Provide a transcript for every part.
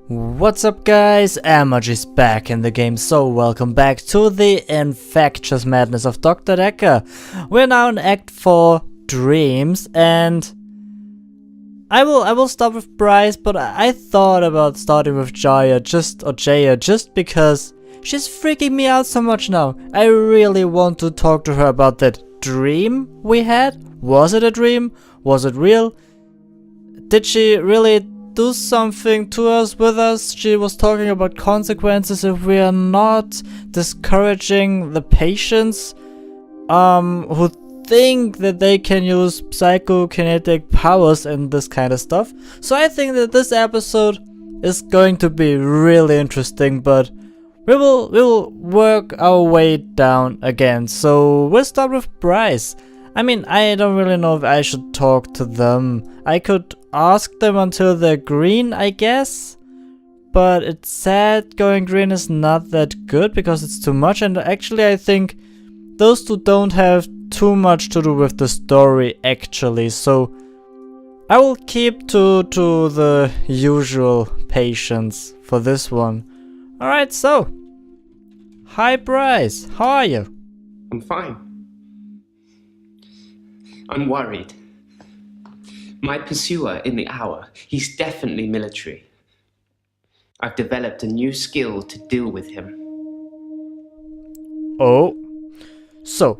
What's up guys, Amaj is back in the game, so welcome back to the Infectious madness of Doctor Dekker. We're now in Act 4, Dreams, and I will start with Bryce, but I thought about starting with Jaya just because she's freaking me out so much now. I really want to talk to her about that dream we had. Was it a dream? Was it real? Did she really do something to us, with us? She was talking about consequences if we are not discouraging the patients who think that they can use psychokinetic powers and this kind of stuff. So I think that this episode is going to be really interesting, but we will work our way down again. So we'll start with Bryce. I mean, I don't really know if I should talk to them. I could ask them until they're green, I guess. But it's sad going green is not that good because it's too much. And actually I think those two don't have too much to do with the story actually. So I will keep to the usual patients for this one. Alright, so. Hi Bryce, how are you? I'm fine. I'm worried. My pursuer in the hour, he's definitely military. I've developed a new skill to deal with him. Oh. So,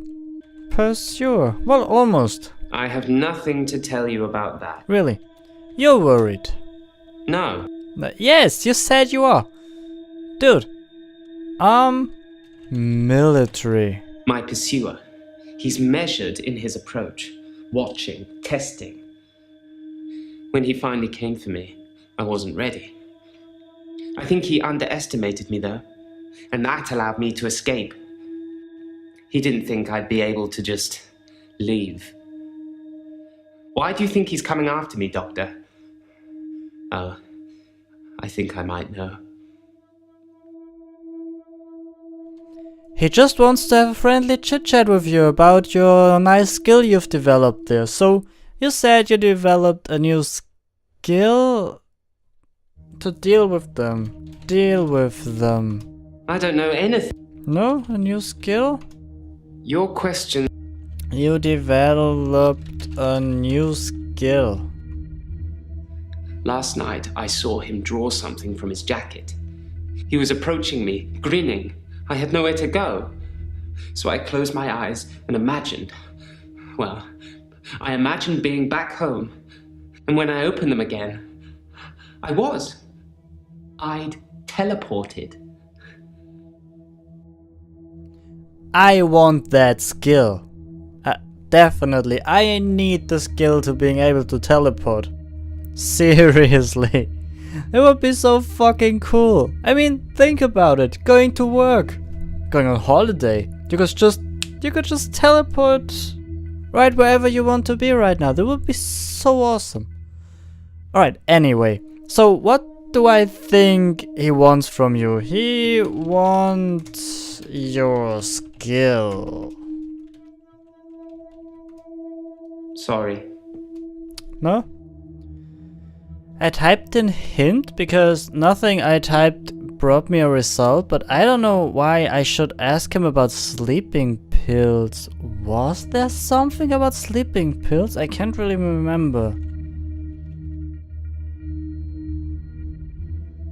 pursuer. Well, almost. I have nothing to tell you about that. Really? You're worried? No. Yes, you said you are. Dude. Military. My pursuer. He's measured in his approach. Watching, testing. When he finally came for me, I wasn't ready. I think he underestimated me though, and that allowed me to escape. He didn't think I'd be able to just leave. Why do you think he's coming after me, Doctor? Oh, I think I might know. He just wants to have a friendly chit-chat with you about your nice skill you've developed there. So, you said you developed a new skill to deal with them. I don't know anything. No? A new skill? Your question. You developed a new skill. Last night, I saw him draw something from his jacket. He was approaching me, grinning. I had nowhere to go. So I closed my eyes and imagined. Well, I imagined being back home. And when I opened them again, I'd teleported. I want that skill. Definitely. I need the skill to being able to teleport. Seriously. It would be so fucking cool. I mean, think about it. Going to work. Going on holiday. You could just teleport right wherever you want to be right now. That would be so awesome. Alright, anyway. So what do I think he wants from you? He wants your skill. Sorry. No? I typed in hint because nothing I typed brought me a result, but I don't know why I should ask him about sleeping pills. Was there something about sleeping pills? I can't really remember.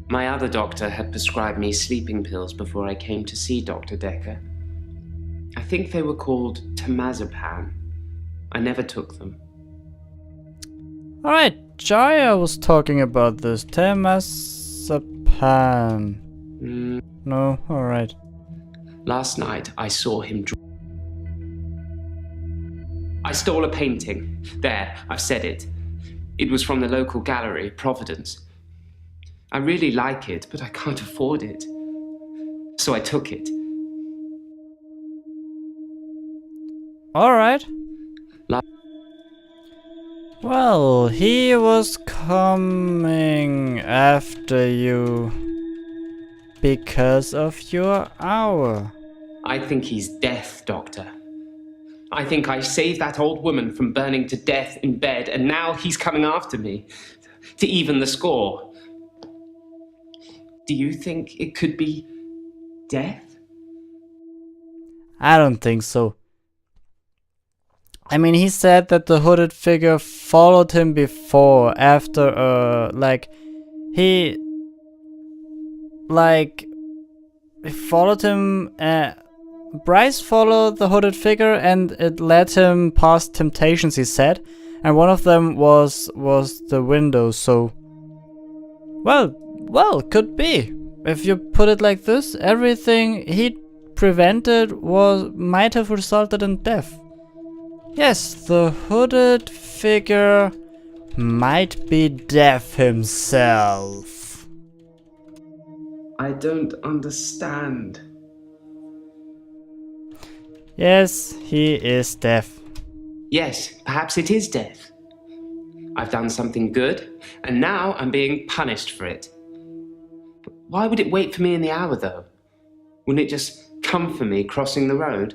My other doctor had prescribed me sleeping pills before I came to see Dr. Dekker. I think they were called temazepam. I never took them. Alright, Jaya was talking about this. Temazepam. No? Alright. Last night, I saw him draw. I stole a painting. There, I've said it. It was from the local gallery, Providence. I really like it, but I can't afford it. So I took it. Alright. Well, he was coming after you because of your hour. I think he's death, Doctor. I think I saved that old woman from burning to death in bed, and now he's coming after me to even the score. Do you think it could be death? I don't think so. I mean, he said that the hooded figure followed him before, after, he followed him, Bryce followed the hooded figure and it led him past temptations, he said. And one of them was the window, so... Well, could be. If you put it like this, everything he prevented might have resulted in death. Yes, the hooded figure might be death himself. I don't understand. Yes, he is deaf. Yes, perhaps it is death. I've done something good, and now I'm being punished for it. But why would it wait for me in the hour, though? Wouldn't it just come for me crossing the road?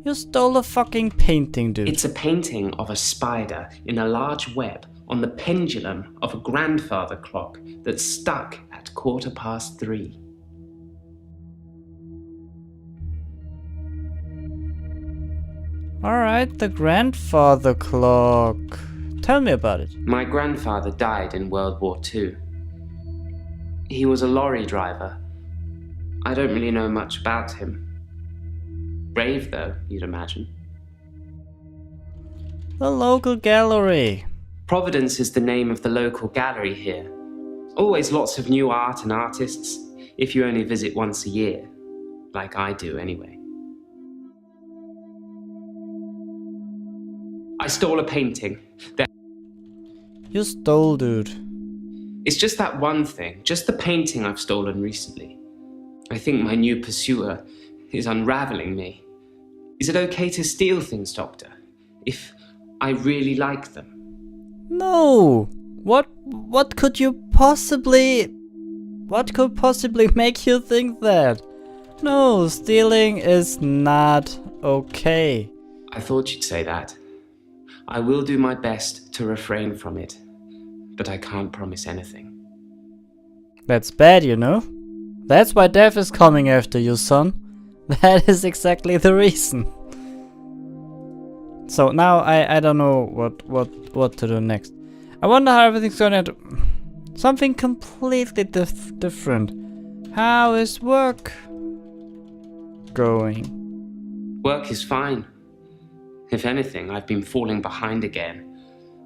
You stole a fucking painting, dude. It's a painting of a spider in a large web on the pendulum of a grandfather clock that's stuck at 3:15. Alright, the grandfather clock. Tell me about it. My grandfather died in World War II. He was a lorry driver. I don't really know much about him. Brave, though, you'd imagine. The local gallery. Providence is the name of the local gallery here. Always lots of new art and artists, if you only visit once a year. Like I do, anyway. I stole a painting. You stole, dude. It's just that one thing, just the painting I've stolen recently. I think my new pursuer is unraveling me. Is it okay to steal things, Doctor? If I really like them? No! What could possibly make you think that? No, stealing is not okay. I thought you'd say that. I will do my best to refrain from it, but I can't promise anything. That's bad, you know? That's why death is coming after you, son. That is exactly the reason. So now I don't know what to do next. I wonder how everything's gonna do. Something completely different. How is work going? Work is fine. If anything, I've been falling behind again.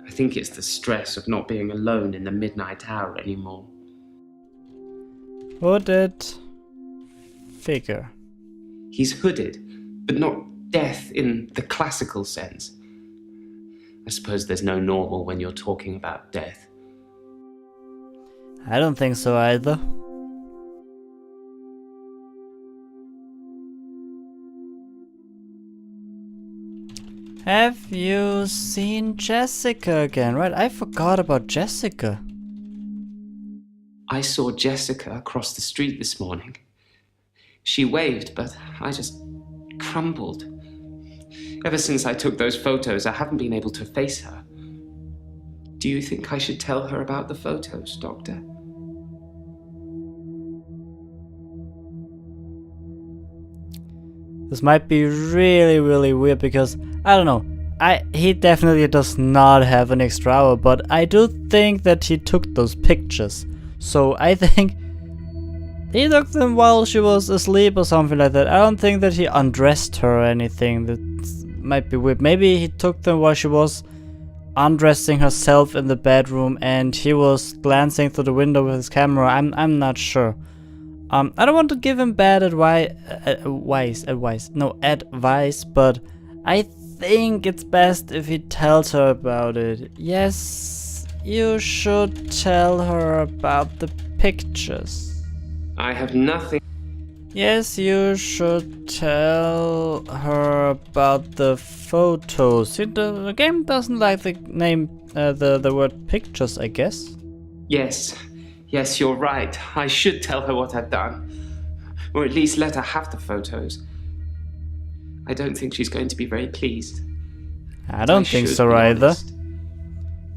I think it's the stress of not being alone in the midnight hour anymore. Hooded figure. He's hooded, but not death in the classical sense. I suppose there's no normal when you're talking about death. I don't think so either. Have you seen Jessica again? Right, I forgot about Jessica. I saw Jessica across the street this morning. She waved, but I just crumbled. Ever since I took those photos, I haven't been able to face her. Do you think I should tell her about the photos, Doctor? This might be really, really weird because, I don't know, he definitely does not have an extra hour, but I do think that he took those pictures. So I think he took them while she was asleep or something like that. I don't think that he undressed her or anything. That might be weird. Maybe he took them while she was undressing herself in the bedroom and he was glancing through the window with his camera. I'm not sure. I don't want to give him bad advice, but I think it's best if he tells her about it. Yes, you should tell her about the pictures. I have nothing. Yes, you should tell her about the photos. See, the game doesn't like the name, the word pictures, I guess. Yes, you're right. I should tell her what I've done. Or at least let her have the photos. I don't think she's going to be very pleased. I don't think so either.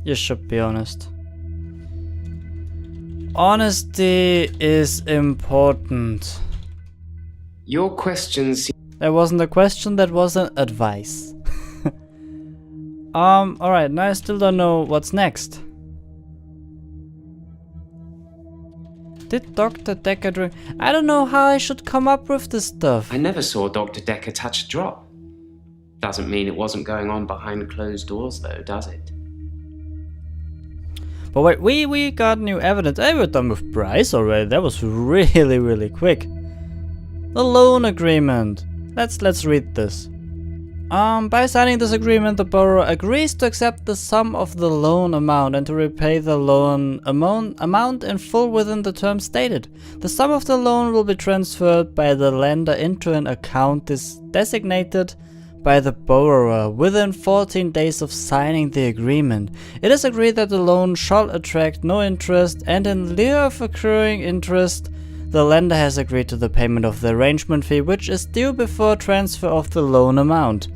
You should be honest. Honesty is important. Your questions. That wasn't a question, that was an advice. Alright, now I still don't know what's next. Did Dr. Dekker drink? I don't know how I should come up with this stuff. I never saw Dr. Dekker touch a drop. Doesn't mean it wasn't going on behind closed doors, though, does it? But wait, we got new evidence. Hey, we're done with Bryce already. That was really quick. The loan agreement. Let's read this. By signing this agreement, the borrower agrees to accept the sum of the loan amount and to repay the loan amount in full within the terms stated. The sum of the loan will be transferred by the lender into an account designated by the borrower within 14 days of signing the agreement. It is agreed that the loan shall attract no interest, and in lieu of accruing interest, the lender has agreed to the payment of the arrangement fee, which is due before transfer of the loan amount.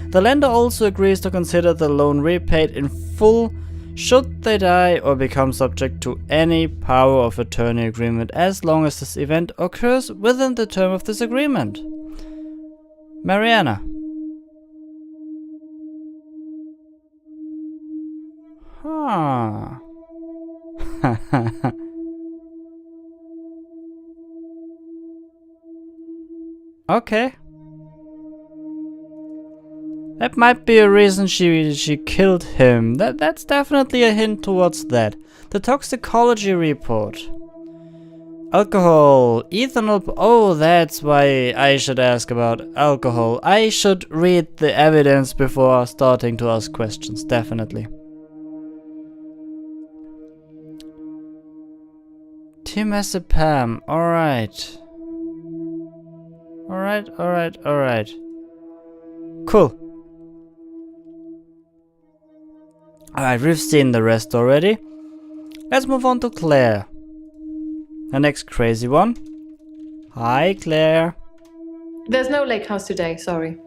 The lender also agrees to consider the loan repaid in full should they die or become subject to any power of attorney agreement, as long as this event occurs within the term of this agreement. Marianna. Huh. Okay. That might be a reason she killed him. That's definitely a hint towards that. The toxicology report. Alcohol, ethanol. Oh, that's why I should ask about alcohol. I should read the evidence before starting to ask questions, definitely. Timazepam, alright. Alright. Cool. Alright, we've seen the rest already. Let's move on to Claire. The next crazy one. Hi, Claire. There's no lake house today, sorry.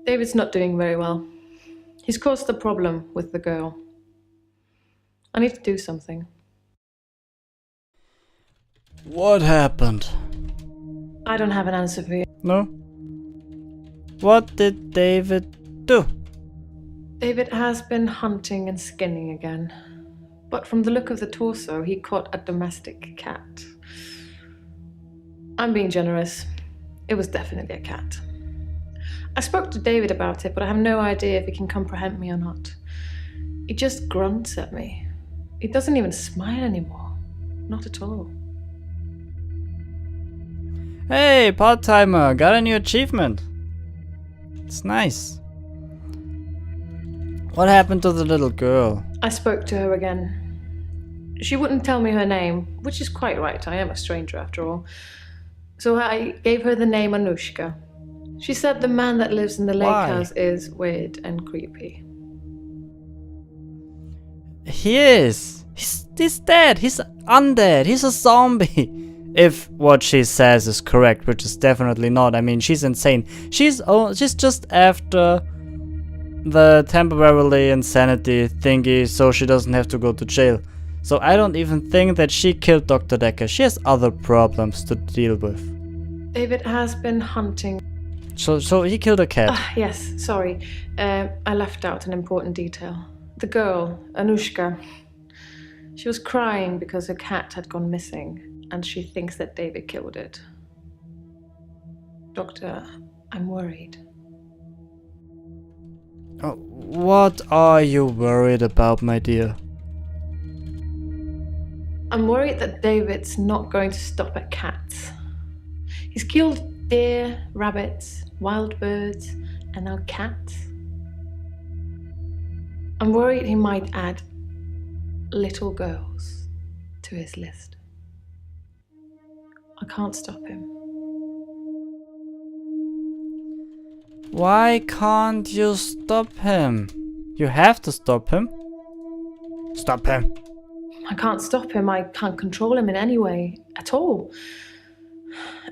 David's not doing very well. He's caused a problem with the girl. I need to do something. What happened? I don't have an answer for you. No? What did David do? David has been hunting and skinning again. But from the look of the torso, he caught a domestic cat. I'm being generous. It was definitely a cat. I spoke to David about it, but I have no idea if he can comprehend me or not. He just grunts at me. He doesn't even smile anymore. Not at all. Hey, part-timer, got a new achievement. It's nice. What happened to the little girl? I spoke to her again. She wouldn't tell me her name, which is quite right. I am a stranger after all. So I gave her the name Anushka. She said the man that lives in the lake house is weird and creepy. He is. He's dead. He's undead. He's a zombie. If what she says is correct, which is definitely not. I mean, she's insane. She's just after the temporarily insanity thingy, so she doesn't have to go to jail. So I don't even think that she killed Dr. Dekker. She has other problems to deal with. David has been hunting. So he killed a cat. Yes, sorry. I left out an important detail. The girl, Anushka, she was crying because her cat had gone missing. And she thinks that David killed it. Doctor, I'm worried. Oh, what are you worried about, my dear? I'm worried that David's not going to stop at cats. He's killed deer, rabbits, wild birds, and now cats. I'm worried he might add little girls to his list. I can't stop him. Why can't you stop him? You have to stop him. Stop him. I can't stop him. I can't control him in any way at all.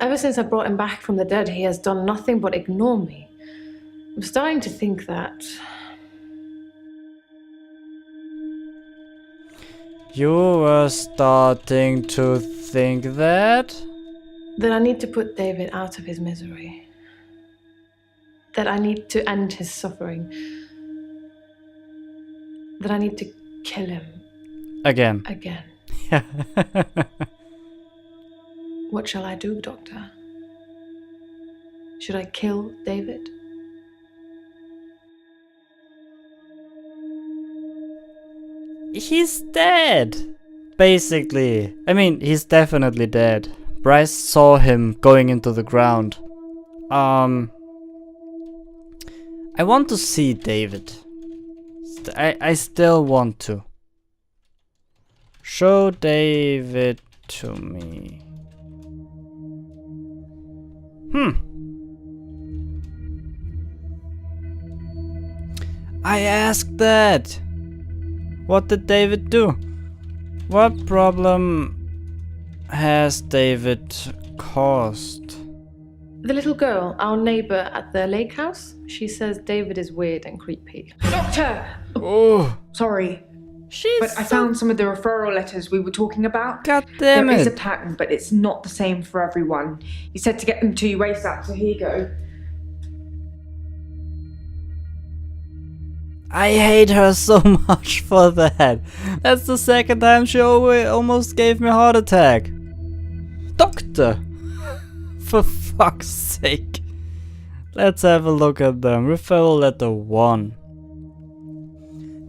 Ever since I brought him back from the dead, he has done nothing but ignore me. I'm starting to think that... You were starting to think that? That I need to put David out of his misery. That I need to end his suffering. That I need to kill him. Again. Again. What shall I do, Doctor? Should I kill David? He's dead, basically. I mean, he's definitely dead. Bryce saw him going into the ground. I want to see David. I still want to. Show David to me. I asked that. What did David do? What problem has David caused? The little girl, our neighbor at the lake house, she says David is weird and creepy. Doctor! Oh, Sorry, she's but I found some of the referral letters we were talking about. God damn There is a it. pattern, but it's not the same for everyone. He said to get them to you ASAP, so here you go. I hate her so much for that. That's the second time she almost gave me a heart attack. Doctor! For fuck's sake. Let's have a look at them. Referral letter 1.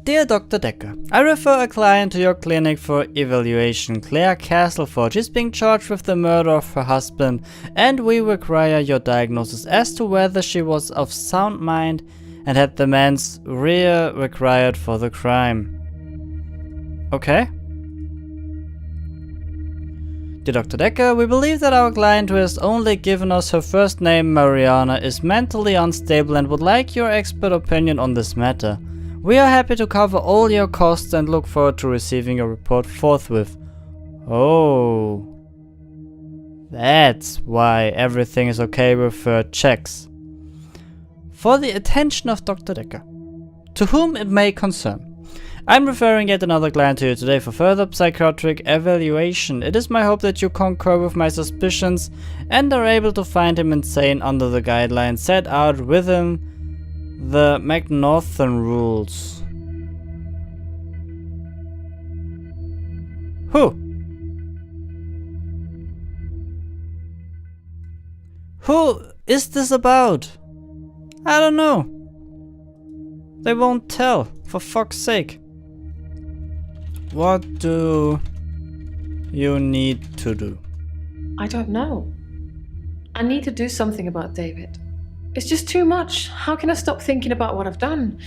Dear Dr. Dekker, I refer a client to your clinic for evaluation. Claire Castleford is being charged with the murder of her husband, and we require your diagnosis as to whether she was of sound mind and had the mens rea required for the crime. Okay. Dear Dr. Dekker, we believe that our client, who has only given us her first name, Marianna, is mentally unstable and would like your expert opinion on this matter. We are happy to cover all your costs and look forward to receiving your report forthwith. Oh. That's why everything is okay with her checks. For the attention of Dr. Dekker, to whom it may concern, I'm referring yet another client to you today for further psychiatric evaluation. It is my hope that you concur with my suspicions and are able to find him insane under the guidelines set out within the McNaughton rules. Who is this about? I don't know. They won't tell, for fuck's sake. What do you need to do? I don't know. I need to do something about David. It's just too much. How can I stop thinking about what I've done?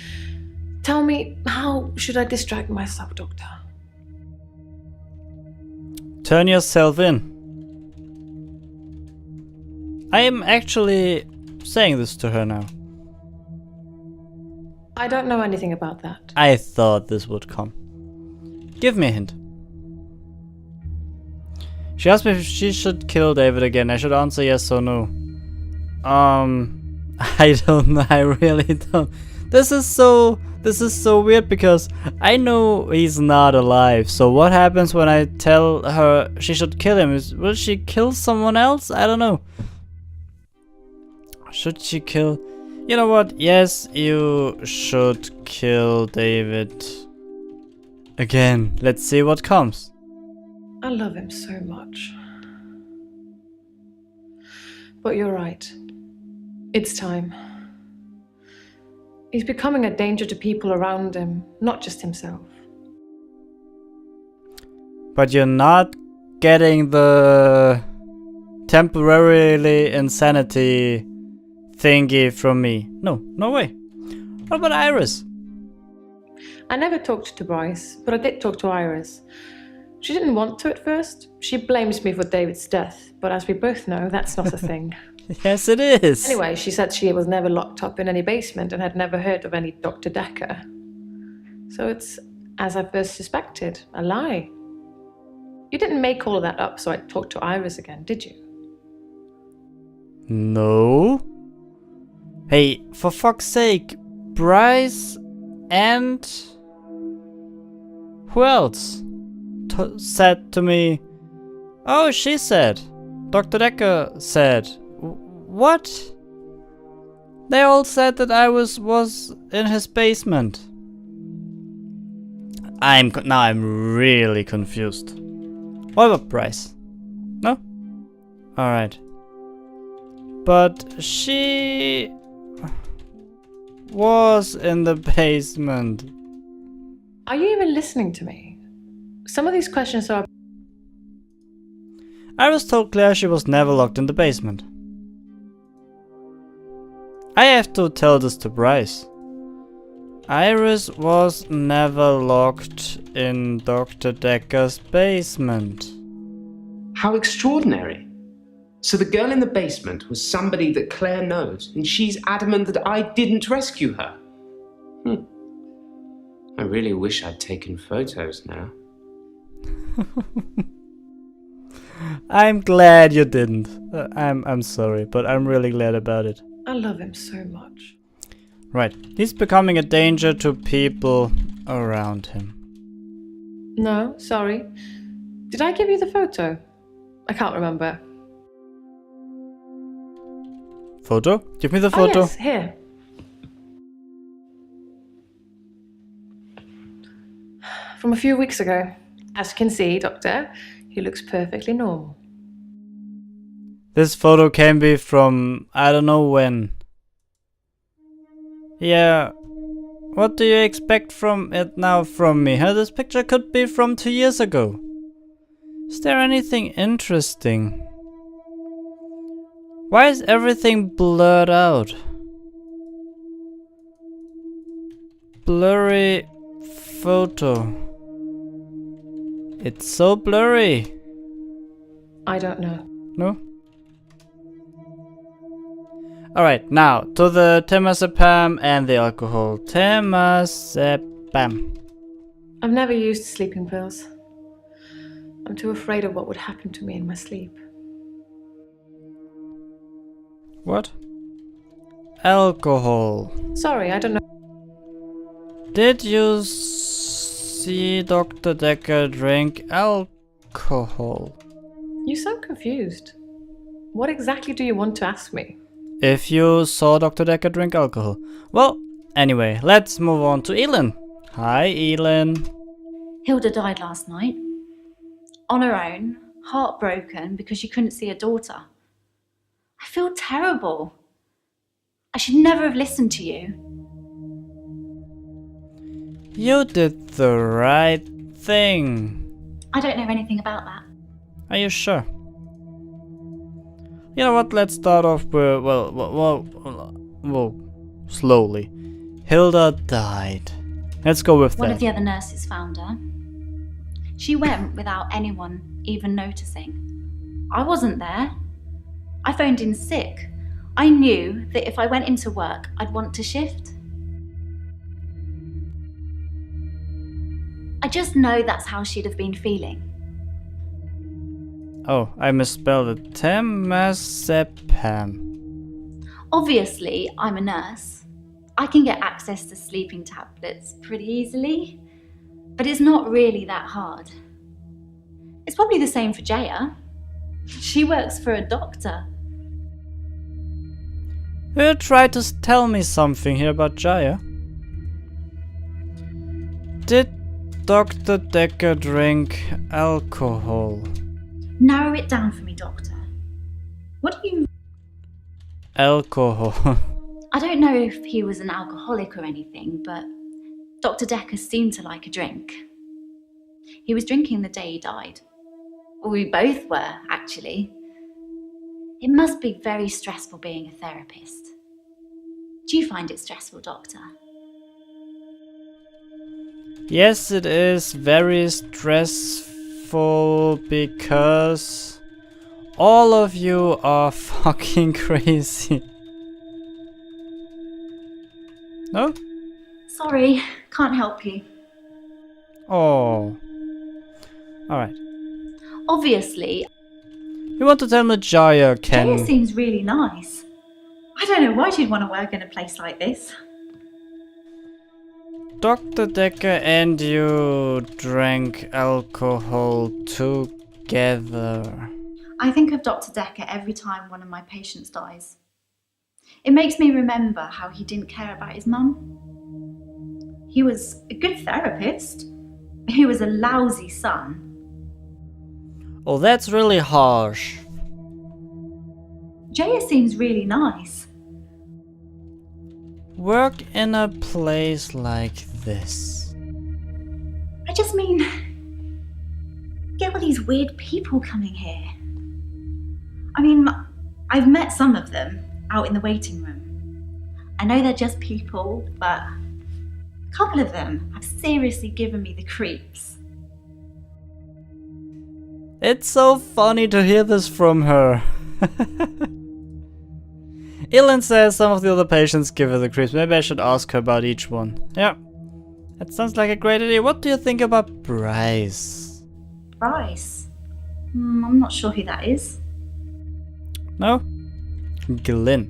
Tell me, how should I distract myself, Doctor? Turn yourself in. I am actually saying this to her now. I don't know anything about that. I thought this would come. Give me a hint. She asked me if she should kill David again. I should answer yes or no. I don't know. I really don't. This is so weird because I know he's not alive. So what happens when I tell her she should kill him? Will she kill someone else? I don't know. Should she kill? You know what? Yes, you should kill David. Again, let's see what comes. I love him so much. But you're right. It's time. He's becoming a danger to people around him, not just himself. But you're not getting the temporarily insanity thingy from me. No way. What about Iris? I never talked to Bryce, but I did talk to Iris. She didn't want to at first. She blames me for David's death, but as we both know, that's not a thing. Yes, it is. Anyway, she said she was never locked up in any basement and had never heard of any Dr. Dekker. So it's, as I first suspected, a lie. You didn't make all of that up so I talked to Iris again, did you? No. Hey, for fuck's sake, Bryce and who else? said to me, "Oh, she said. Dr. Dekker said." What? They all said that I was in his basement. Now I'm really confused. What about Bryce? No? Alright. But she was in the basement. Are you even listening to me? Some of these questions are... I was told Claire she was never locked in the basement. I have to tell this to Bryce. Iris was never locked in Dr. Dekker's basement. How extraordinary. So the girl in the basement was somebody that Claire knows, and she's adamant that I didn't rescue her. I really wish I'd taken photos now. I'm glad you didn't. I'm sorry, but I'm really glad about it. I love him so much. Right, he's becoming a danger to people around him. No, sorry. Did I give you the photo? I can't remember. Photo? Give me the photo. Oh, yes, here. From a few weeks ago. As you can see, Doctor, he looks perfectly normal. This photo can be from I don't know when. Yeah, what do you expect from it now from me? Huh? This picture could be from 2 years ago. Is there anything interesting? Why is everything blurred out? Blurry photo. It's so blurry. I don't know. No? Alright, now to the temazepam and the alcohol. Temazepam. I've never used sleeping pills. I'm too afraid of what would happen to me in my sleep. What? Alcohol. Sorry, I don't know. Did you see Dr. Dekker drink alcohol? You sound confused. What exactly do you want to ask me? If you saw Dr. Dekker drink alcohol. Well, anyway, let's move on to Elin. Hi, Elin. Hilda died last night. On her own, heartbroken because she couldn't see her daughter. I feel terrible. I should never have listened to you. You did the right thing. I don't know anything about that. Are you sure? You know what, let's start off with, well, slowly. Hilda died. Let's go with One that. of the other nurses found her. She went without anyone even noticing. I wasn't there. I phoned in sick. I knew that if I went into work, I'd want to shift. I just know that's how she'd have been feeling. Oh, I misspelled it. Temazepam. Obviously, I'm a nurse. I can get access to sleeping tablets pretty easily, but it's not really that hard. It's probably the same for Jaya. She works for a doctor. You tried to tell me something here about Jaya. Did Dr. Dekker drink alcohol? Narrow it down for me, doctor. What do you... Alcohol. I don't know if he was an alcoholic or anything, but Dr. Dekker seemed to like a drink. He was drinking the day he died. Well, we both were, actually. It must be very stressful being a therapist. Do you find it stressful, doctor? Yes, it is very stressful because all of you are fucking crazy. No? Sorry, can't help you. Oh. Alright. Obviously, You want to tell me Jaya can... Jaya seems really nice. I don't know why she'd want to work in a place like this. Dr. Dekker and you drank alcohol together. I think of Dr. Dekker every time one of my patients dies. It makes me remember how he didn't care about his mum. He was a good therapist. He was a lousy son. Oh, that's really harsh. Jaya seems really nice. Work in a place like this. I just mean, get all these weird people coming here. I mean, I've met some of them out in the waiting room. I know they're just people, but a couple of them have seriously given me the creeps. It's so funny to hear this from her. Elin says some of the other patients give her the creeps. Maybe I should ask her about each one. Yeah, that sounds like a great idea. What do you think about Bryce? Bryce? I'm not sure who that is. No? Glyn.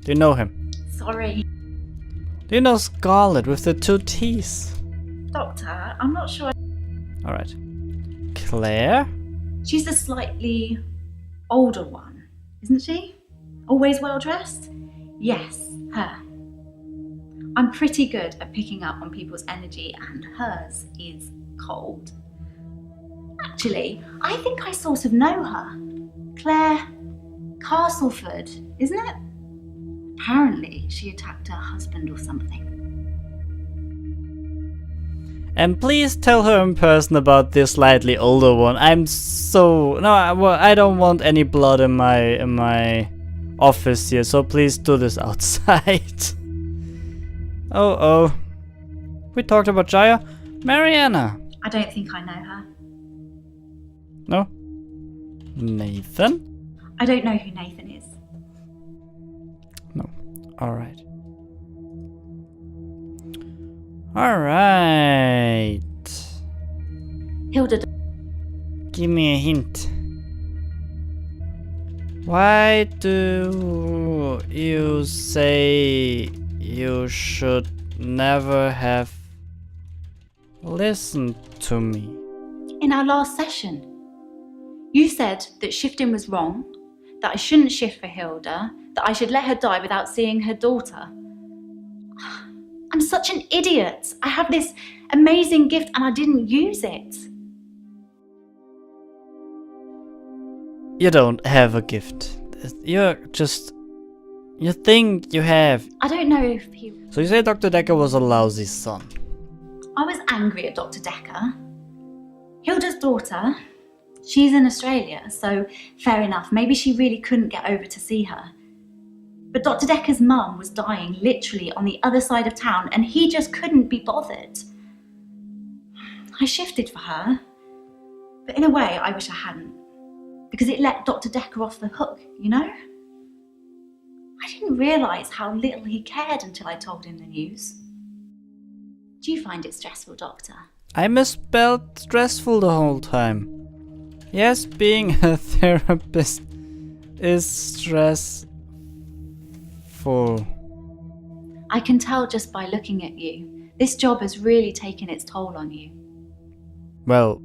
Do you know him? Sorry. Do you know Scarlet with the 2 T's? Doctor, I'm not sure. Alright. Claire? She's the slightly older one, isn't she? Always well dressed? Yes, her. I'm pretty good at picking up on people's energy, and hers is cold. Actually, I think I sort of know her. Claire Castleford, isn't it? Apparently, she attacked her husband or something. And please tell her in person about this slightly older one. I don't want any blood in my office here, so please do this outside. Oh. We talked about Jaya. Marianna. I don't think I know her. No? Nathan? I don't know who Nathan is. No. Alright. Alright. Hilda. Give me a hint. Why do you say you should never have listened to me? In our last session, you said that shifting was wrong, that I shouldn't shift for Hilda, that I should let her die without seeing her daughter. I'm such an idiot. I have this amazing gift and I didn't use it. You don't have a gift. You think you have. I don't know if he... So you say Dr. Dekker was a lousy son. I was angry at Dr. Dekker. Hilda's daughter, she's in Australia, so fair enough. Maybe she really couldn't get over to see her. But Dr. Dekker's mum was dying literally on the other side of town and he just couldn't be bothered. I shifted for her, but in a way I wish I hadn't, because it let Dr. Dekker off the hook, you know? I didn't realise how little he cared until I told him the news. Do you find it stressful, Doctor? I misspelled stressful the whole time. Yes, being a therapist is stressful. I can tell just by looking at you. This job has really taken its toll on you. Well,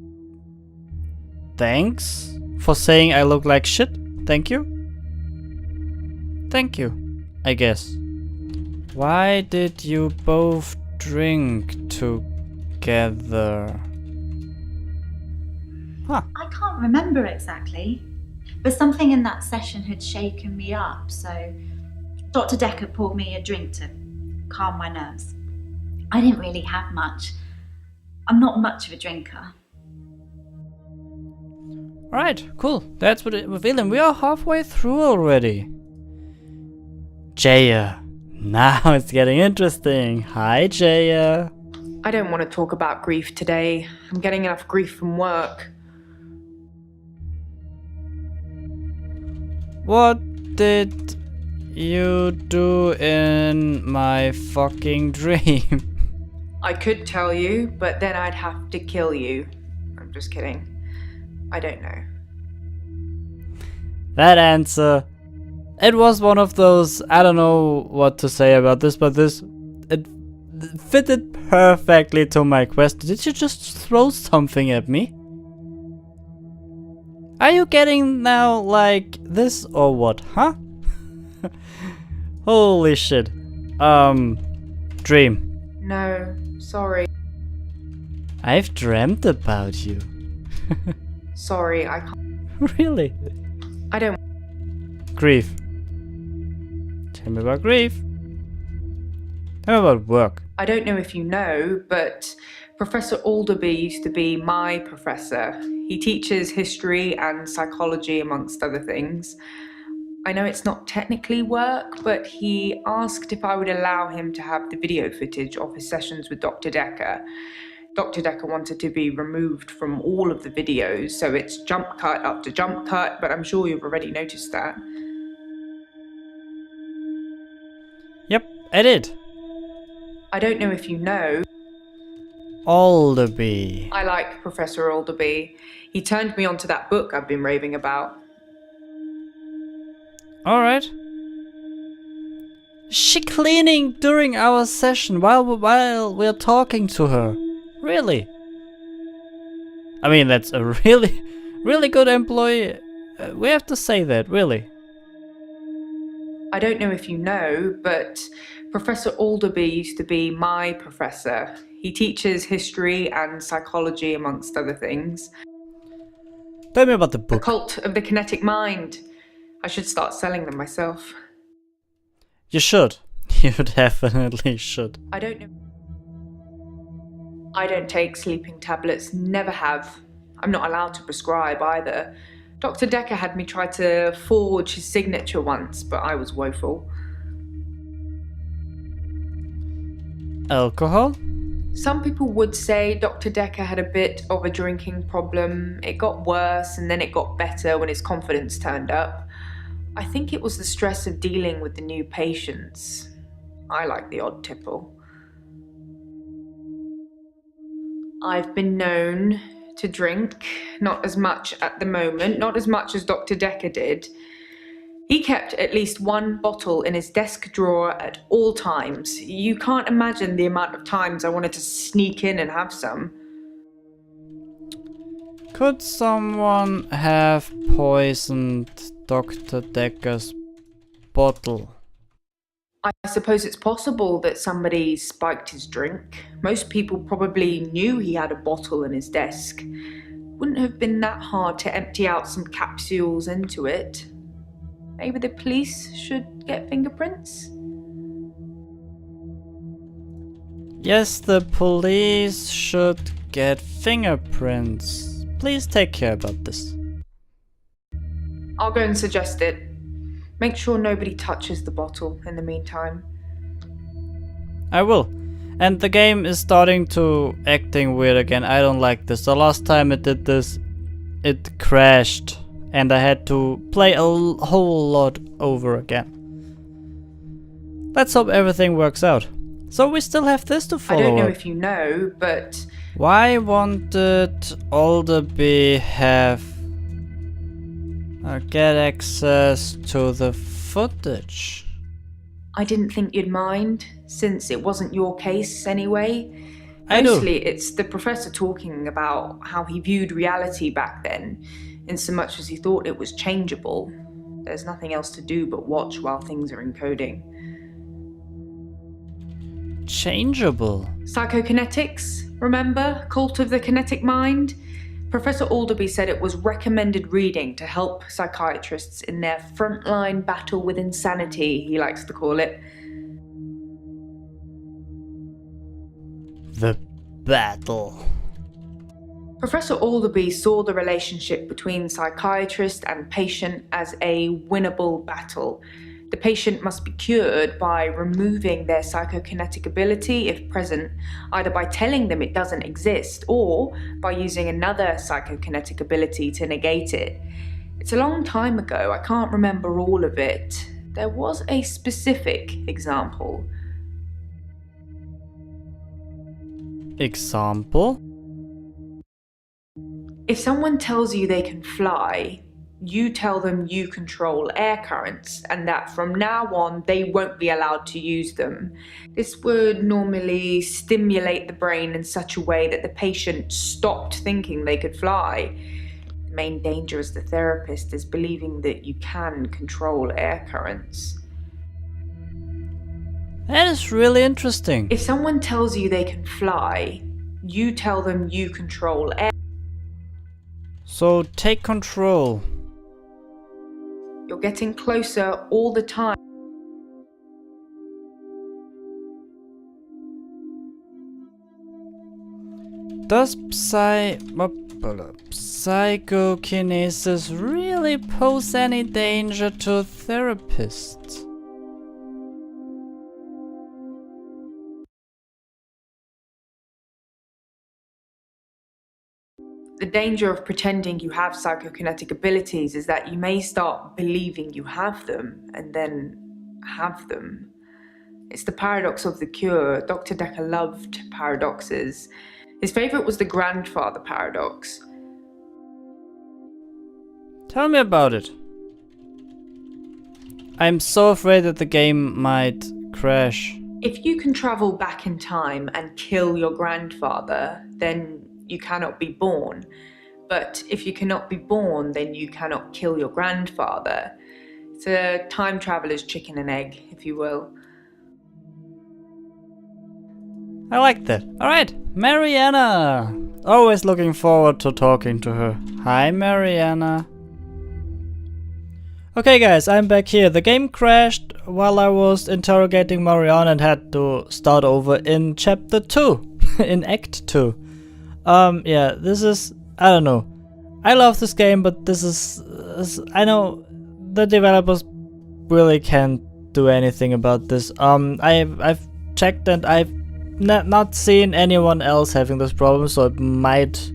thanks for saying I look like shit. Thank you. Thank you, I guess. Why did you both drink together? Huh. I can't remember exactly, but something in that session had shaken me up, so Dr. Dekker poured me a drink to calm my nerves. I didn't really have much. I'm not much of a drinker. Right, cool. That's what with Elim. We are halfway through already. Jaya. Now it's getting interesting. Hi, Jaya. I don't want to talk about grief today. I'm getting enough grief from work. What did you do in my fucking dream? I could tell you, but then I'd have to kill you. I'm just kidding. I don't know. That answer. It was one of those, I don't know what to say about this, but fitted perfectly to my question. Did you just throw something at me? Are you getting now like this or what, huh? Holy shit. Dream. No, sorry. I've dreamt about you. Sorry, I can't. Really? I don't. Grief. Tell me about grief. Tell me about work. I don't know if you know, but Professor Alderby used to be my professor. He teaches history and psychology, amongst other things. I know it's not technically work, but he asked if I would allow him to have the video footage of his sessions with Dr. Dekker. Dr. Dekker wanted to be removed from all of the videos, so it's jump cut after jump cut, but I'm sure you've already noticed that. Yep, I did. I don't know if you know. Alderby. I like Professor Alderby. He turned me onto that book I've been raving about. Alright. She cleaning during our session while we're talking to her. Really? I mean, that's a really good employee. We have to say that, really. I don't know if you know, but Professor Alderby used to be my professor. He teaches history and psychology, amongst other things. Tell me about the The book. Cult of the Kinetic Mind. I should start selling them myself. You should. You definitely should. I don't know. I don't take sleeping tablets, never have. I'm not allowed to prescribe either. Dr. Dekker had me try to forge his signature once, but I was woeful. Alcohol? Some people would say Dr. Dekker had a bit of a drinking problem. It got worse and then it got better when his confidence turned up. I think it was the stress of dealing with the new patients. I like the odd tipple. I've been known to drink, not as much at the moment, not as much as Dr. Dekker did. He kept at least one bottle in his desk drawer at all times. You can't imagine the amount of times I wanted to sneak in and have some. Could someone have poisoned Dr. Dekker's bottle? I suppose it's possible that somebody spiked his drink. Most people probably knew he had a bottle in his desk. Wouldn't have been that hard to empty out some capsules into it. Maybe the police should get fingerprints? Yes, the police should get fingerprints. Please take care about this. I'll go and suggest it. Make sure nobody touches the bottle in the meantime. I will. And the game is starting to acting weird again. I don't like this. The last time it did this, it crashed. And I had to play a whole lot over again. Let's hope everything works out. So we still have this to follow I don't know up. if you know, but Why wanted Alderby have get access to the footage? I didn't think you'd mind, since it wasn't your case anyway. I do. Mostly it's the professor talking about how he viewed reality back then, in so much as he thought it was changeable. There's nothing else to do but watch while things are encoding. Changeable. Psychokinetics, remember? Cult of the Kinetic Mind? Professor Alderby said it was recommended reading to help psychiatrists in their frontline battle with insanity, he likes to call it. The battle. Professor Alderby saw the relationship between psychiatrist and patient as a winnable battle. The patient must be cured by removing their psychokinetic ability, if present, either by telling them it doesn't exist or by using another psychokinetic ability to negate it. It's a long time ago, I can't remember all of it. There was a specific example. Example? If someone tells you they can fly, you tell them you control air currents and that from now on they won't be allowed to use them. This would normally stimulate the brain in such a way that the patient stopped thinking they could fly. The main danger as the therapist is believing that you can control air currents. That is really interesting. If someone tells you they can fly, you tell them you control air. So take control. You're getting closer all the time. Does psychokinesis really pose any danger to therapists? The danger of pretending you have psychokinetic abilities is that you may start believing you have them and then have them. It's the paradox of the cure. Dr. Dekker loved paradoxes. His favorite was the grandfather paradox. Tell me about it. I'm so afraid that the game might crash. If you can travel back in time and kill your grandfather, then you cannot be born. But if you cannot be born, then you cannot kill your grandfather. It's a time traveler's chicken and egg, if you will. I like that. Alright, Marianna! Always looking forward to talking to her. Hi, Marianna. Okay guys, I'm back here. The game crashed while I was interrogating Marianna and had to start over in chapter 2. In act 2. Yeah, this is... I don't know. I love this game, but this is... I know the developers really can't do anything about this. I've checked and I've not seen anyone else having this problem, so it might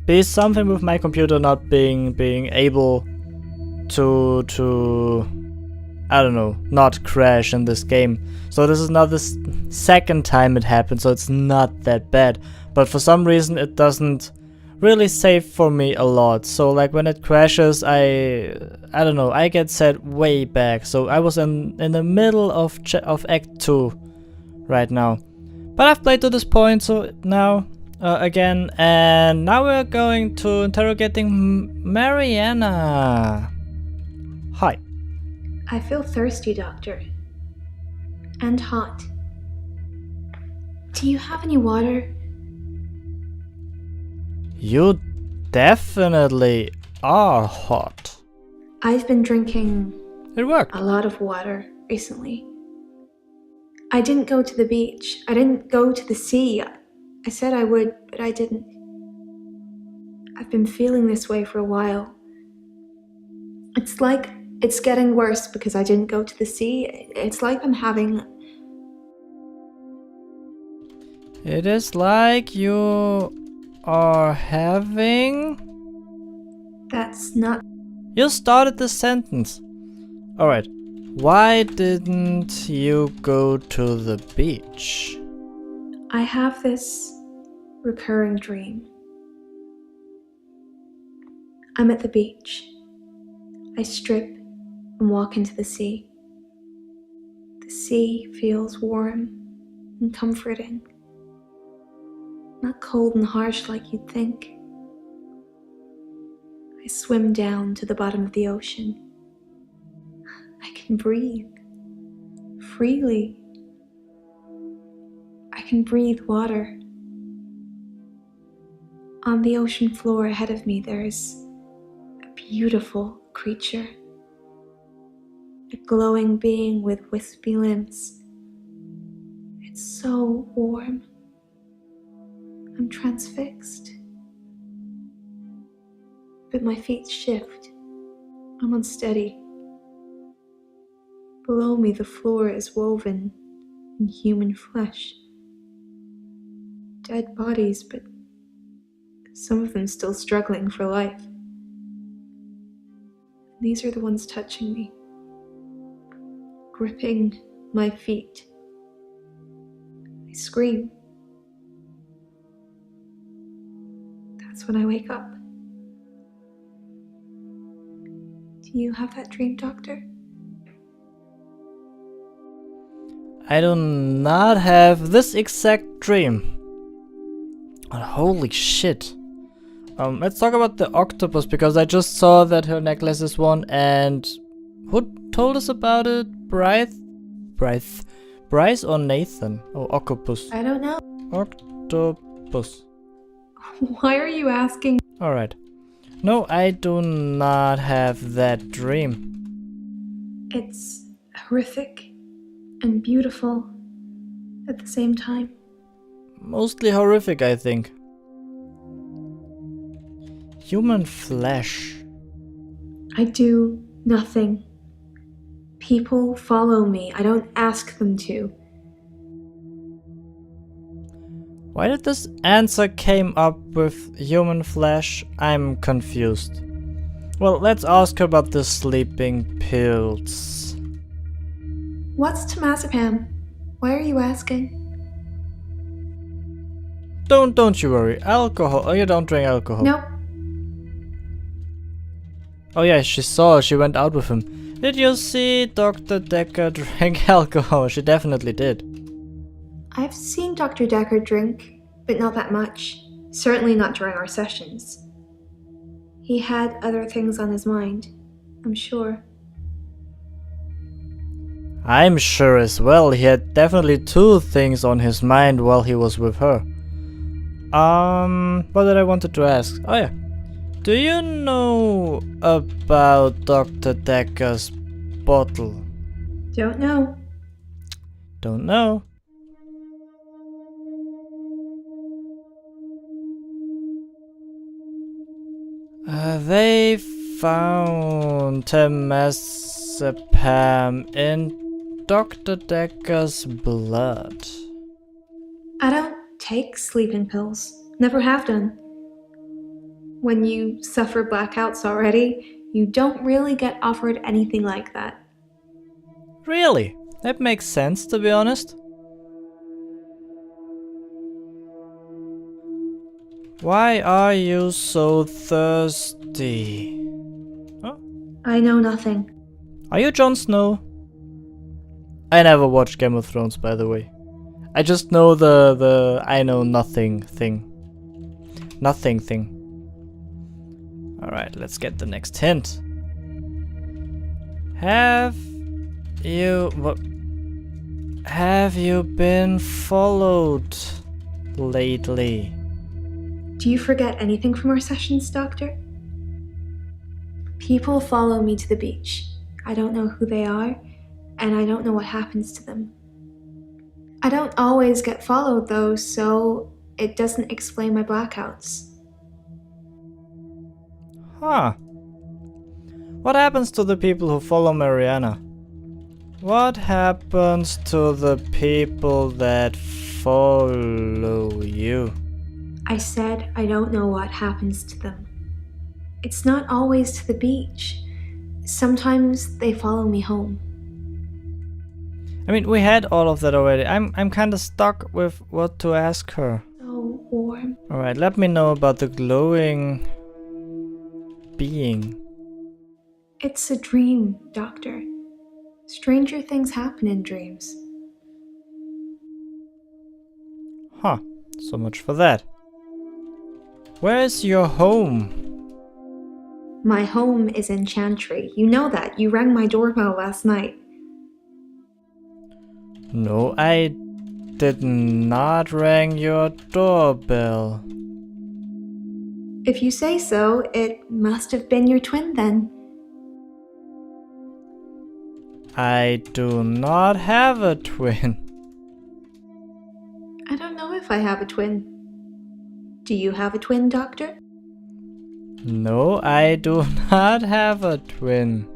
be something with my computer not being able to I don't know, not crash in this game. So this is not the second time it happened, so it's not that bad. But for some reason it doesn't really save for me a lot. So like when it crashes, I don't know, I get set way back. So I was in the middle of Act 2 right now. But I've played to this point, so now again, and now we're going to interrogating Marianna. Hi. I feel thirsty, Doctor. And hot. Do you have any water? You definitely are hot. I've been drinking It worked. a lot of water recently. I didn't go to the beach. I didn't go to the sea. I said I would, but I didn't. I've been feeling this way for a while. It's like it's getting worse because I didn't go to the sea. It's like I'm having... It is like you are having... That's not... You started the sentence. Alright. Why didn't you go to the beach? I have this recurring dream. I'm at the beach. I strip and walk into the sea. The sea feels warm and comforting. Not cold and harsh like you'd think. I swim down to the bottom of the ocean. I can breathe freely. I can breathe water. On the ocean floor ahead of me, there is a beautiful creature. A glowing being with wispy limbs. It's so warm. I'm transfixed. But my feet shift. I'm unsteady. Below me, the floor is woven in human flesh. Dead bodies, but some of them still struggling for life. These are the ones touching me, gripping my feet. I scream. That's when I wake up. Do you have that dream, Doctor? I do not have this exact dream. Oh, holy shit. Let's talk about the octopus, because I just saw that her necklace is one, and who told us about it? Bryce or Nathan? Oh, Octopus. I don't know. Octopus. Why are you asking? Alright. No, I do not have that dream. It's horrific and beautiful at the same time. Mostly horrific, I think. Human flesh. I do nothing. People follow me. I don't ask them to. Why did this answer came up with human flesh? I'm confused. Well, let's ask her about the sleeping pills. What's temazepam? Why are you asking? Don't you worry. Alcohol. Oh, you don't drink alcohol. Nope. Oh yeah, she went out with him. Did you see Dr. Dekker drink alcohol? She definitely did. I've seen Dr. Dekker drink, but not that much. Certainly not during our sessions. He had other things on his mind, I'm sure. I'm sure as well. He had definitely two things on his mind while he was with her. What did I wanted to ask? Oh yeah. Do you know about Dr. Dekker's bottle? Don't know. Don't know. They found temazepam in Dr. Dekker's blood. I don't take sleeping pills. Never have done. When you suffer blackouts already, you don't really get offered anything like that. Really? That makes sense, to be honest. Why are you so thirsty? Oh? I know nothing. Are you Jon Snow? I never watched Game of Thrones, by the way. I just know the I know nothing thing. Nothing thing. Alright, let's get the next hint. Have you been followed lately? Do you forget anything from our sessions, Doctor? People follow me to the beach. I don't know who they are, and I don't know what happens to them. I don't always get followed though, so it doesn't explain my blackouts. Huh. What happens to the people who follow Marianna? What happens to the people that follow you? I said I don't know what happens to them. It's not always to the beach. Sometimes they follow me home. I mean, we had all of that already. I'm kind of stuck with what to ask her. So warm. Alright, let me know about the glowing being. It's a dream, Doctor. Stranger things happen in dreams. Huh, so much for that. Where is your home? My home is in Chantry. You know that. You rang my doorbell last night. No, I did not ring your doorbell. If you say so, it must have been your twin then. I do not have a twin. I don't know if I have a twin. Do you have a twin, Doctor? No, I do not have a twin.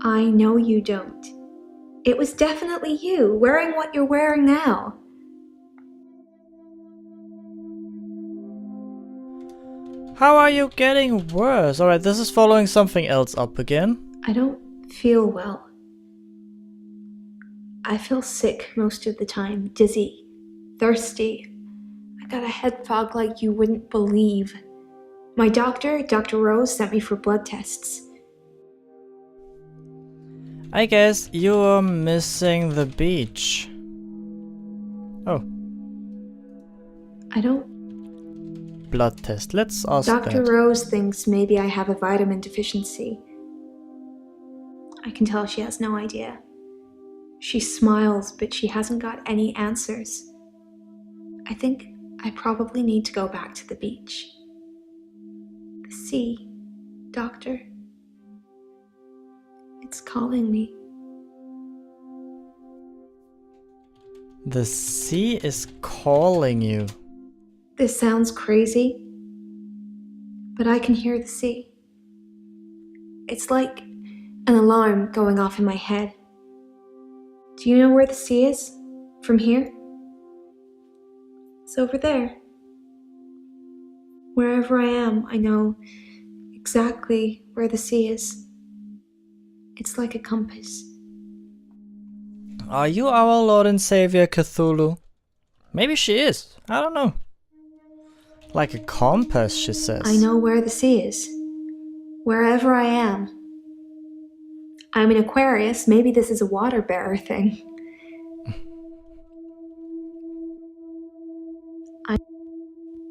I know you don't. It was definitely you, wearing what you're wearing now. How are you getting worse? Alright, this is following something else up again. I don't feel well. I feel sick most of the time, dizzy, thirsty. I got a head fog like you wouldn't believe. My doctor, Dr. Rose, sent me for blood tests. I guess you're missing the beach. Oh. I don't... Blood test. Let's ask Dr. that. Rose thinks maybe I have a vitamin deficiency. I can tell she has no idea. She smiles, but she hasn't got any answers. I think I probably need to go back to the beach. The sea, Doctor. It's calling me. The sea is calling you. This sounds crazy, but I can hear the sea. It's like an alarm going off in my head. Do you know where the sea is? From here? It's over there. Wherever I am, I know exactly where the sea is. It's like a compass. Are you our Lord and Savior Cthulhu? Maybe she is. I don't know. Like a compass, she says. I know where the sea is. Wherever I am. I'm an Aquarius. Maybe this is a water bearer thing.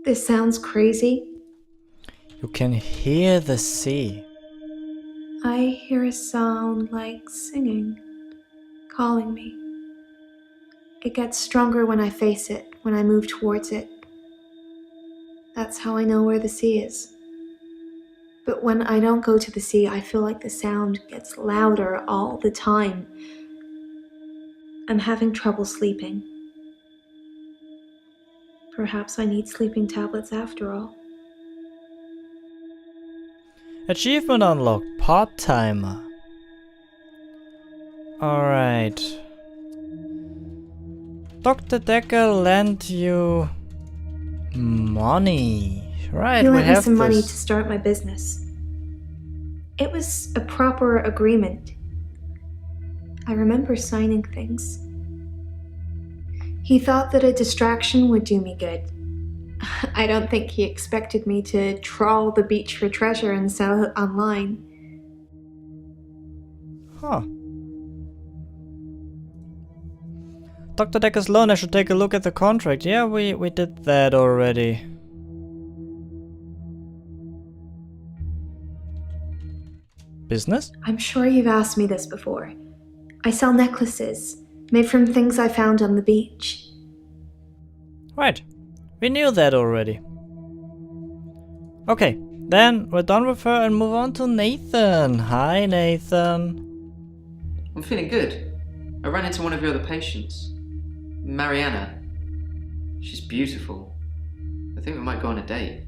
This sounds crazy. You can hear the sea. I hear a sound like singing, calling me. It gets stronger when I face it, when I move towards it. That's how I know where the sea is. But when I don't go to the sea, I feel like the sound gets louder all the time. I'm having trouble sleeping. Perhaps I need sleeping tablets after all. Achievement unlocked. Part-timer. Alright. Dr. Dekker lent you money. Right, He we lent me have some money to this. start my business. It was a proper agreement. I remember signing things. He thought that a distraction would do me good. I don't think he expected me to trawl the beach for treasure and sell it online. Huh. Dr. Dekker's loan, I should take a look at the contract. Yeah, we did that already. Business? I'm sure you've asked me this before. I sell necklaces, made from things I found on the beach. Right. We knew that already. Okay, then we're done with her and move on to Nathan. Hi, Nathan. I'm feeling good. I ran into one of your other patients, Marianna. She's beautiful. I think we might go on a date.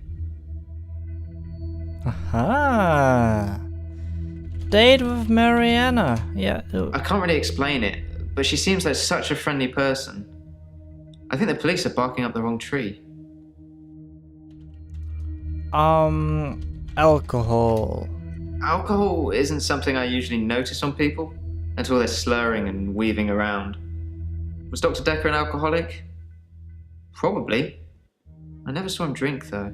Aha. Date with Marianna. Yeah. I can't really explain it, but she seems like such a friendly person. I think the police are barking up the wrong tree. Alcohol. Alcohol isn't something I usually notice on people until they're slurring and weaving around. Was Dr. Dekker an alcoholic? Probably. I never saw him drink though.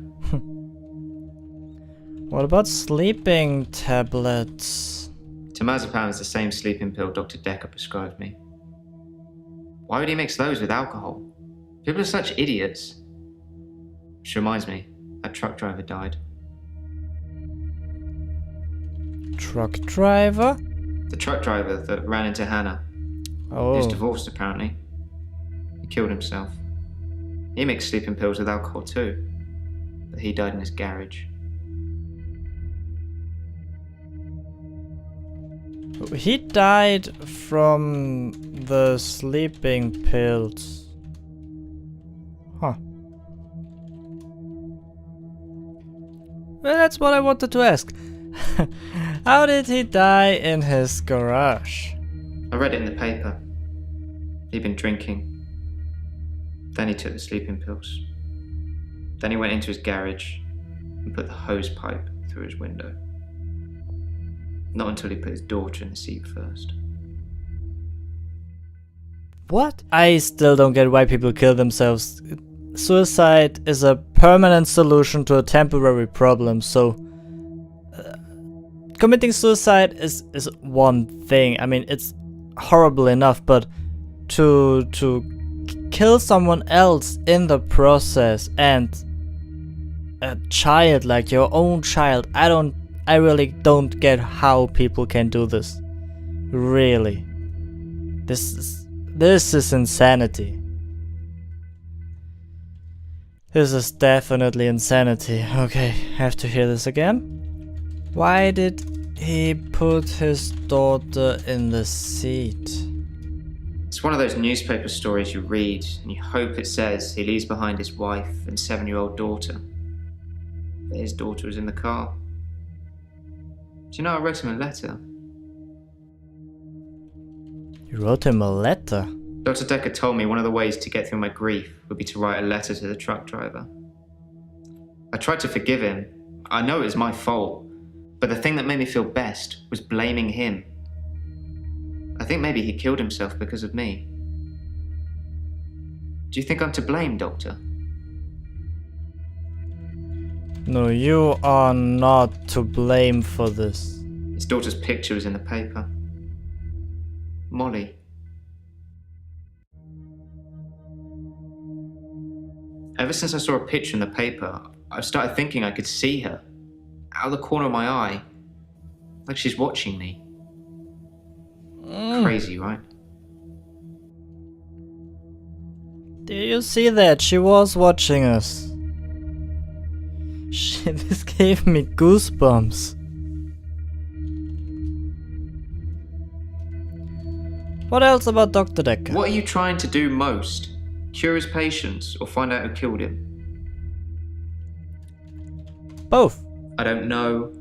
What about sleeping tablets? Temazepam is the same sleeping pill Dr. Dekker prescribed me. Why would he mix those with alcohol? People are such idiots. Which reminds me, that truck driver died. Truck driver? The truck driver that ran into Hannah. Oh. He's divorced apparently. He killed himself. He mixed sleeping pills with alcohol too. But he died in his garage. He died from the sleeping pills. Huh. Well, that's what I wanted to ask. How did he die in his garage? I read it in the paper. He'd been drinking. Then he took the sleeping pills. Then he went into his garage and put the hose pipe through his window. Not until he put his daughter in the seat first. What? I still don't get why people kill themselves. Suicide is a permanent solution to a temporary problem, so committing suicide is one thing. I mean, it's horrible enough, but to kill someone else in the process, and a child, like your own child, I really don't get how people can do this. Really. This is insanity. This is definitely insanity. Okay, have to hear this again. Why did he put his daughter in the seat? It's one of those newspaper stories you read and you hope it says he leaves behind his wife and 7-year-old daughter. But his daughter was in the car. Do you know, I wrote him a letter. You wrote him a letter? Dr. Dekker told me one of the ways to get through my grief would be to write a letter to the truck driver. I tried to forgive him. I know it was my fault. But the thing that made me feel best was blaming him. I think maybe he killed himself because of me. Do you think I'm to blame, Doctor? No, you are not to blame for this. His daughter's picture was in the paper. Molly. Ever since I saw a picture in the paper, I've started thinking I could see her. Out of the corner of my eye. Like she's watching me. Crazy, right? Did you see that? She was watching us. This gave me goosebumps. What else about Dr. Dekker? What are you trying to do most? Cure his patients or find out who killed him? Both. I don't know.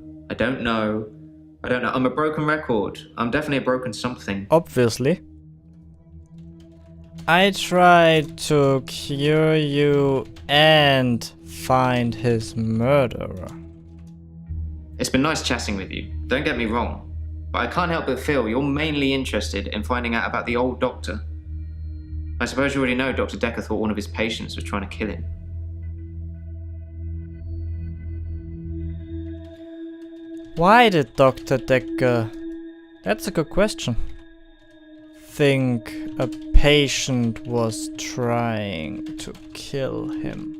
I'm a broken record. I'm definitely a broken something. Obviously. I tried to cure you and find his murderer. It's been nice chatting with you. Don't get me wrong. But I can't help but feel you're mainly interested in finding out about the old doctor. I suppose you already know Dr. Dekker thought one of his patients was trying to kill him. Why did Dr. Dekker... That's a good question. Think a patient was trying to kill him.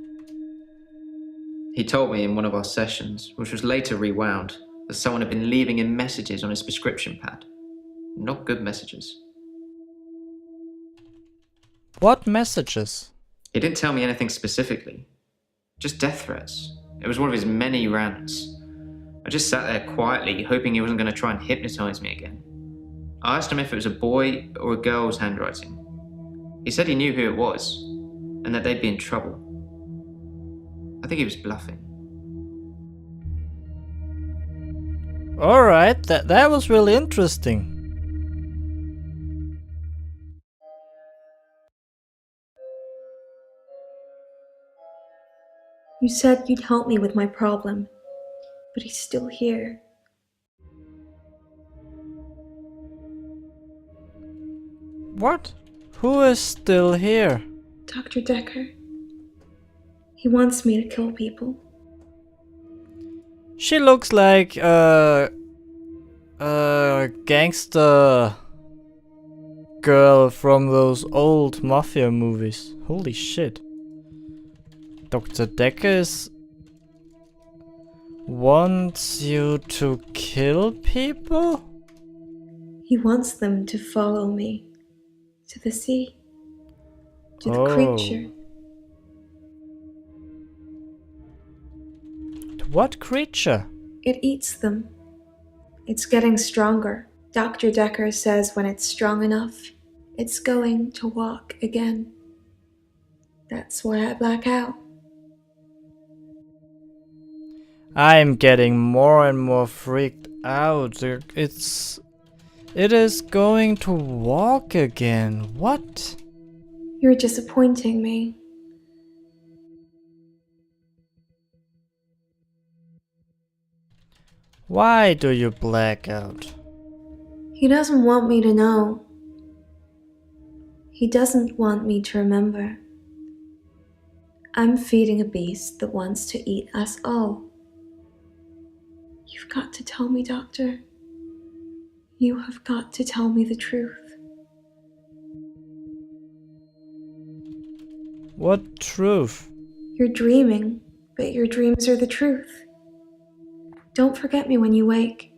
He told me in one of our sessions, which was later rewound, that someone had been leaving him messages on his prescription pad. Not good messages. What messages? He didn't tell me anything specifically. Just death threats. It was one of his many rants. I just sat there quietly, hoping he wasn't going to try and hypnotize me again. I asked him if it was a boy or a girl's handwriting. He said he knew who it was, and that they'd be in trouble. I think he was bluffing. Alright, that was really interesting. You said you'd help me with my problem, but he's still here. What? Who is still here? Dr. Dekker. He wants me to kill people. She looks like a gangster girl from those old mafia movies. Holy shit. Dr. Dekker wants you to kill people? He wants them to follow me to the sea, to the creature. To what creature? It eats them. It's getting stronger. Dr. Dekker says when it's strong enough, it's going to walk again. That's why I black out. I'm getting more and more freaked out. It is going to walk again. What? You're disappointing me. Why do you black out? He doesn't want me to know. He doesn't want me to remember. I'm feeding a beast that wants to eat us all. You You've got to tell me, Doctor. You have got to tell me the truth. What truth? You're dreaming, but your dreams are the truth. Don't forget me when you wake.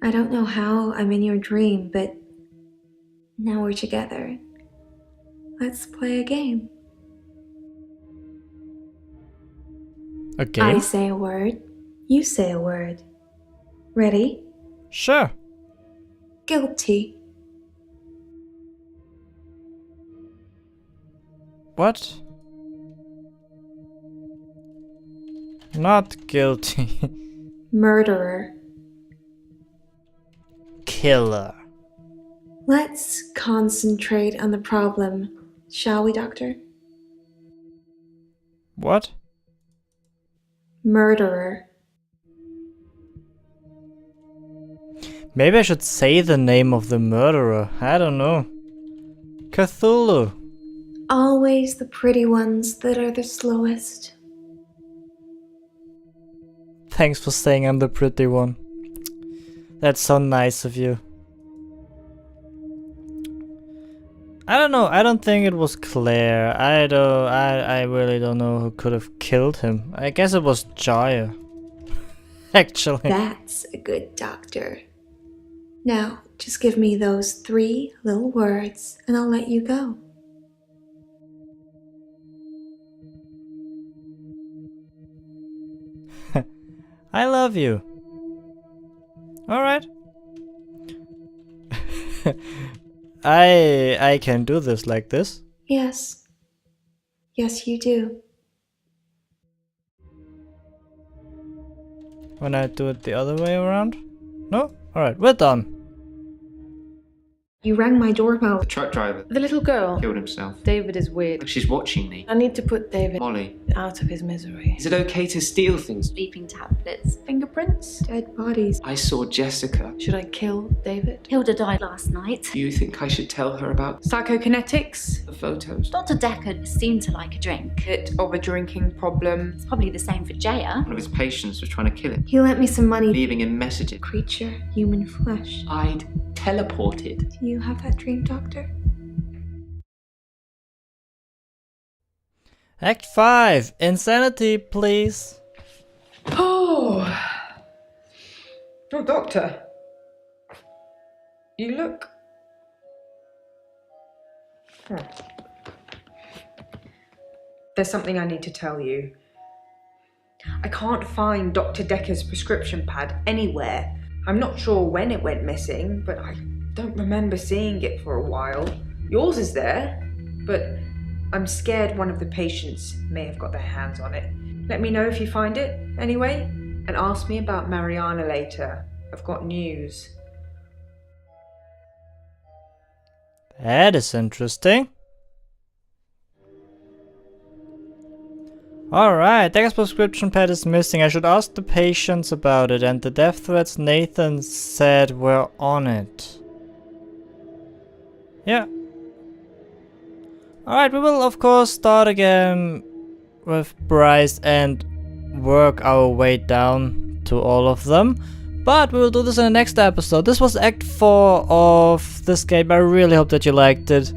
I don't know how I'm in your dream, but now we're together. Let's play a game. A game? I say a word, you say a word. Ready? Sure. Guilty. What? Not guilty. Murderer. Killer. Let's concentrate on the problem, shall we, Doctor? What? Murderer. Maybe I should say the name of the murderer. I don't know. Cthulhu. Always the pretty ones that are the slowest. Thanks for saying I'm the pretty one. That's so nice of you. I don't know. I don't think it was Claire. I really don't know who could have killed him. I guess it was Jaya. Actually. That's a good doctor. Now, just give me those 3 little words and I'll let you go. I love you. Alright. I can do this like this. Yes. Yes, you do. When I do it the other way around? No? Alright, we're done. You rang my doorbell. The truck driver The little girl. killed himself. David is weird. She's watching me. I need to put David Molly. out of his misery. Is it okay to steal things? Sleeping tablets. Fingerprints? Dead bodies. I saw Jessica. Should I kill David? Hilda died last night. Do you think I should tell her about Psychokinetics? the photos? Dr. Dekker seemed to like a drink. Bit of a drinking problem. It's probably the same for Jaya. One of his patients was trying to kill him, He lent me some money. leaving him messages. Creature, human flesh. I'd teleported. Do you have that dream, Doctor? Act 5. Insanity, please. Oh, Doctor. You look. There's something I need to tell you. I can't find Dr. Dekker's prescription pad anywhere. I'm not sure when it went missing, but I don't remember seeing it for a while. Yours is there, but I'm scared one of the patients may have got their hands on it. Let me know if you find it, anyway, and ask me about Marianna later. I've got news. That is interesting. Alright, Dekker's prescription pad is missing. I should ask the patients about it, and the death threats Nathan said were on it. Yeah. Alright, we will of course start again with Bryce and work our way down to all of them. But we will do this in the next episode. This was Act 4 of this game. I really hope that you liked it.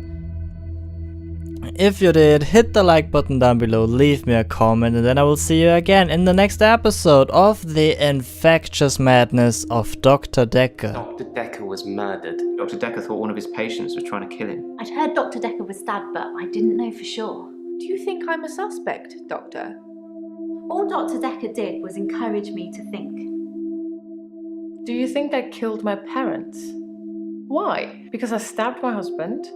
If you did, hit the like button down below, leave me a comment, and then I will see you again in the next episode of the Infectious Madness of Dr. Dekker. Dr. Dekker was murdered. Dr. Dekker thought one of his patients was trying to kill him. I'd heard Dr. Dekker was stabbed, but I didn't know for sure. Do you think I'm a suspect, Doctor? All Dr. Dekker did was encourage me to think. Do you think I killed my parents? Why? Because I stabbed my husband?